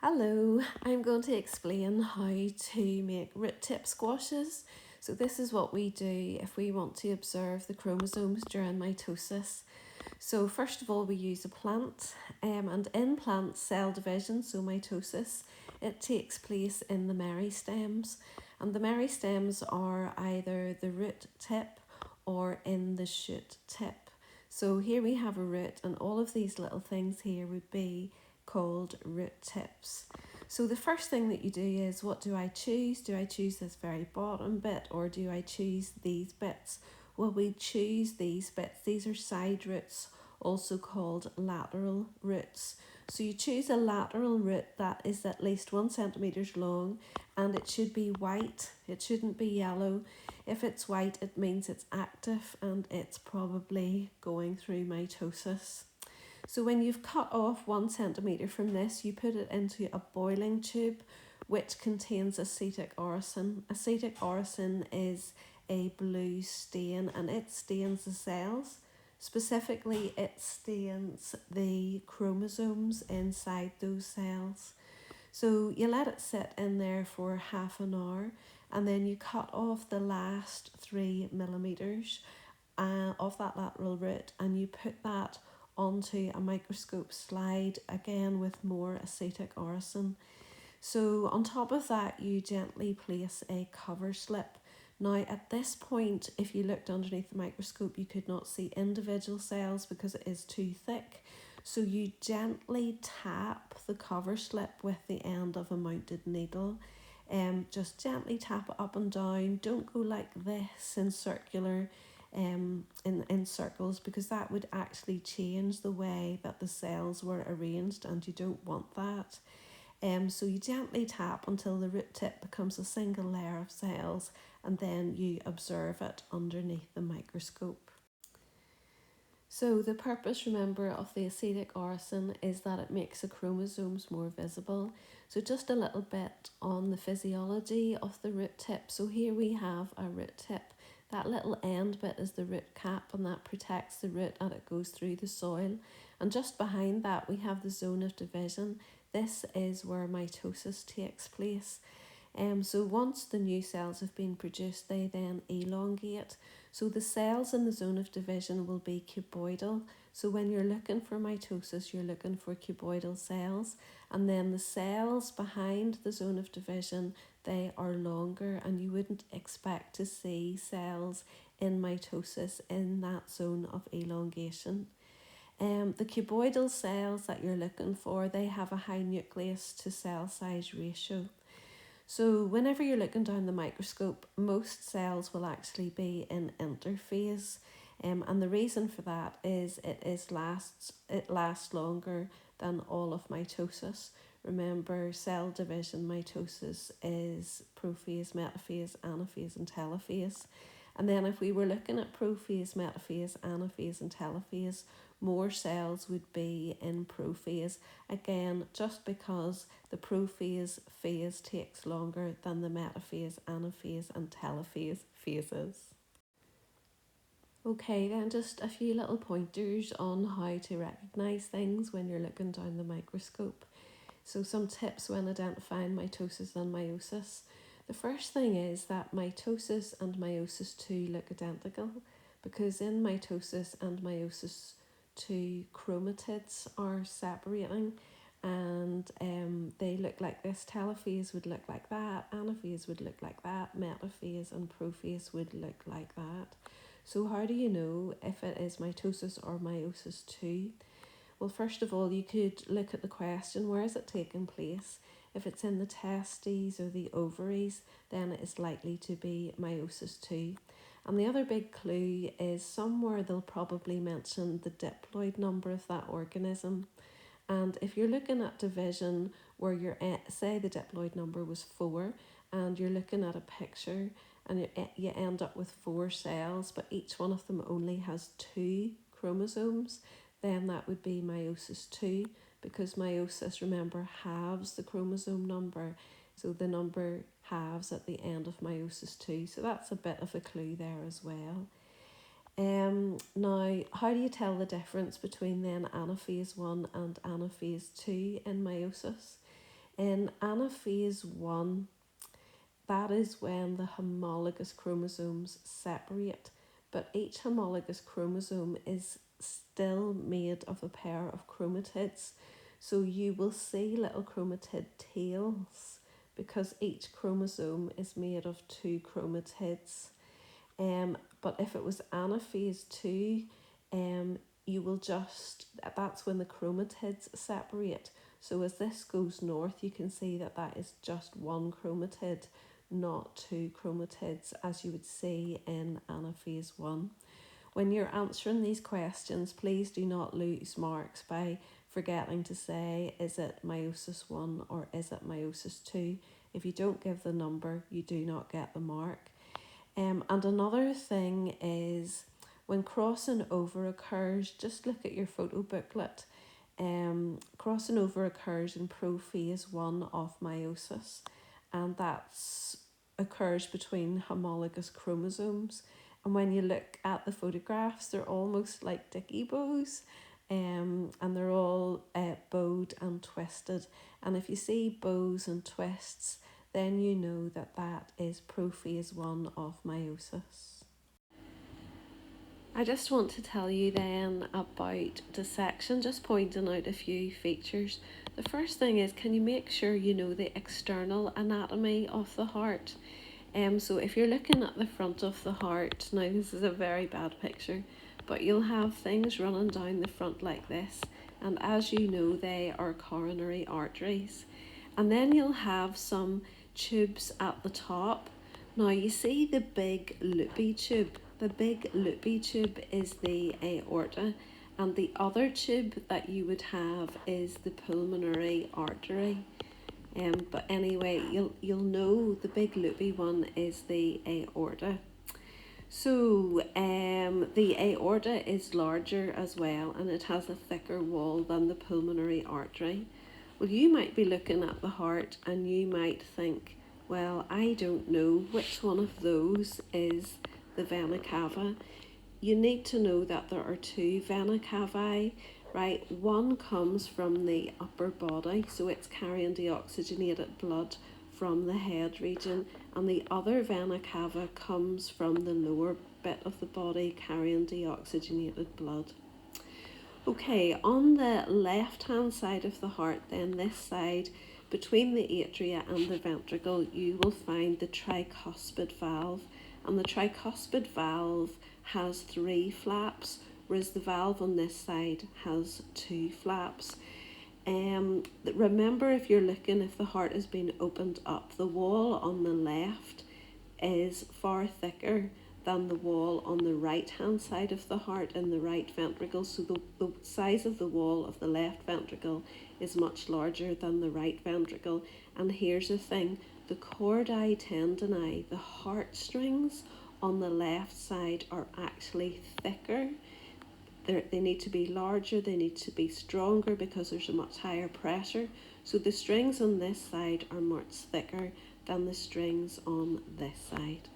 Hello, I'm going to explain how to make root tip squashes. So this is what we do if we want to observe the chromosomes during mitosis. So first of all we use a plant and in plant cell division, so mitosis, it takes place in the meristems, and the meristems are either the root tip or in the shoot tip. So here we have a root and all of these little things here would be called root tips. So the first thing that you do is, what do I choose? Do I choose this very bottom bit or do I choose these bits? Well, we choose these bits. These are side roots, also called lateral roots. So you choose a lateral root that is at least 1 centimetre long, and it should be white. It shouldn't be yellow. If it's white, it means it's active and it's probably going through mitosis. So when you've cut off 1 centimetre from this, you put it into a boiling tube which contains acetic orison. Acetic orison is a blue stain and it stains the cells. Specifically, it stains the chromosomes inside those cells. So you let it sit in there for half an hour and then you cut off the last 3 millimetres of that lateral root and you put that onto a microscope slide, again with more acetic orison. So on top of that you gently place a cover slip. Now at this point, if you looked underneath the microscope, you could not see individual cells because it is too thick. So you gently tap the cover slip with the end of a mounted needle. Just gently tap it up and down. Don't go like this in circular in circles, because that would actually change the way that the cells were arranged and you don't want that. So you gently tap until the root tip becomes a single layer of cells and then you observe it underneath the microscope. So the purpose, remember, of the acetic orison is that it makes the chromosomes more visible. So just a little bit on the physiology of the root tip. So here we have a root tip. That little end bit is the root cap and that protects the root as it goes through the soil. And just behind that we have the zone of division. This is where mitosis takes place. So once the new cells have been produced, they then elongate. So the cells in the zone of division will be cuboidal. So when you're looking for mitosis, you're looking for cuboidal cells. And then the cells behind the zone of division, they are longer, and you wouldn't expect to see cells in mitosis in that zone of elongation. The cuboidal cells that you're looking for, they have a high nucleus to cell size ratio. So whenever you're looking down the microscope, most cells will actually be in interphase. And the reason for that is it lasts longer than all of mitosis. Remember, cell division mitosis is prophase, metaphase, anaphase and telophase. And then if we were looking at prophase, metaphase, anaphase and telophase, more cells would be in prophase. Again, just because the prophase phase takes longer than the metaphase, anaphase and telophase phases. Okay, then just a few little pointers on how to recognise things when you're looking down the microscope. So some tips when identifying mitosis and meiosis. The first thing is that mitosis and meiosis 2 look identical, because in mitosis and meiosis 2 chromatids are separating and they look like this. Telophase would look like that, anaphase would look like that, metaphase and prophase would look like that. So how do you know if it is mitosis or meiosis 2? Well, first of all, you could look at the question, where is it taking place? If it's in the testes or the ovaries, then it is likely to be meiosis 2. And the other big clue is somewhere they'll probably mention the diploid number of that organism. And if you're looking at division where you're at, say the diploid number was 4, and you're looking at a picture and you end up with 4 cells, but each one of them only has 2 chromosomes, then that would be meiosis 2, because meiosis, remember, halves the chromosome number. So the number halves at the end of meiosis 2. So that's a bit of a clue there as well. Now, how do you tell the difference between then anaphase 1 and anaphase 2 in meiosis? In anaphase 1, that is when the homologous chromosomes separate, but each homologous chromosome is still made of a pair of chromatids. So you will see little chromatid tails because each chromosome is made of two chromatids. But if it was anaphase 2, you will that's when the chromatids separate. So as this goes north, you can see that that is just one chromatid, not two chromatids, as you would see in anaphase 1. When you're answering these questions, please do not lose marks by forgetting to say, is it meiosis 1 or is it meiosis 2? If you don't give the number, you do not get the mark. And another thing is when crossing over occurs, just look at your photo booklet. Crossing over occurs in prophase 1 of meiosis, and that occurs between homologous chromosomes. And when you look at the photographs, they're almost like dicky bows, and they're all bowed and twisted. And if you see bows and twists, then you know that that is prophase 1 of meiosis. I just want to tell you then about dissection, just pointing out a few features. The first thing is, can you make sure you know the external anatomy of the heart? So if you're looking at the front of the heart, now this is a very bad picture, but you'll have things running down the front like this, and as you know, they are coronary arteries. And then you'll have some tubes at the top. Now you see the big loopy tube. The big loopy tube is the aorta, and the other tube that you would have is the pulmonary artery. But anyway, you'll know the big loopy one is the aorta. So the aorta is larger as well, and it has a thicker wall than the pulmonary artery. Well, you might be looking at the heart and you might think, well, I don't know which one of those is the vena cava. You need to know that there are two vena cavae, right? One comes from the upper body, so it's carrying deoxygenated blood from the head region, and the other vena cava comes from the lower bit of the body carrying deoxygenated blood. Okay, on the left hand side of the heart, then this side between the atria and the ventricle, you will find the tricuspid valve, and the tricuspid valve has 3 flaps, whereas the valve on this side has 2 flaps. Remember, if you're looking, if the heart has been opened up, the wall on the left is far thicker than the wall on the right hand side of the heart in the right ventricle. So the size of the wall of the left ventricle is much larger than the right ventricle. And here's the thing, the chordae tendineae, the heartstrings on the left side, are actually thicker. They need to be larger, they need to be stronger because there's a much higher pressure. So the strings on this side are much thicker than the strings on this side.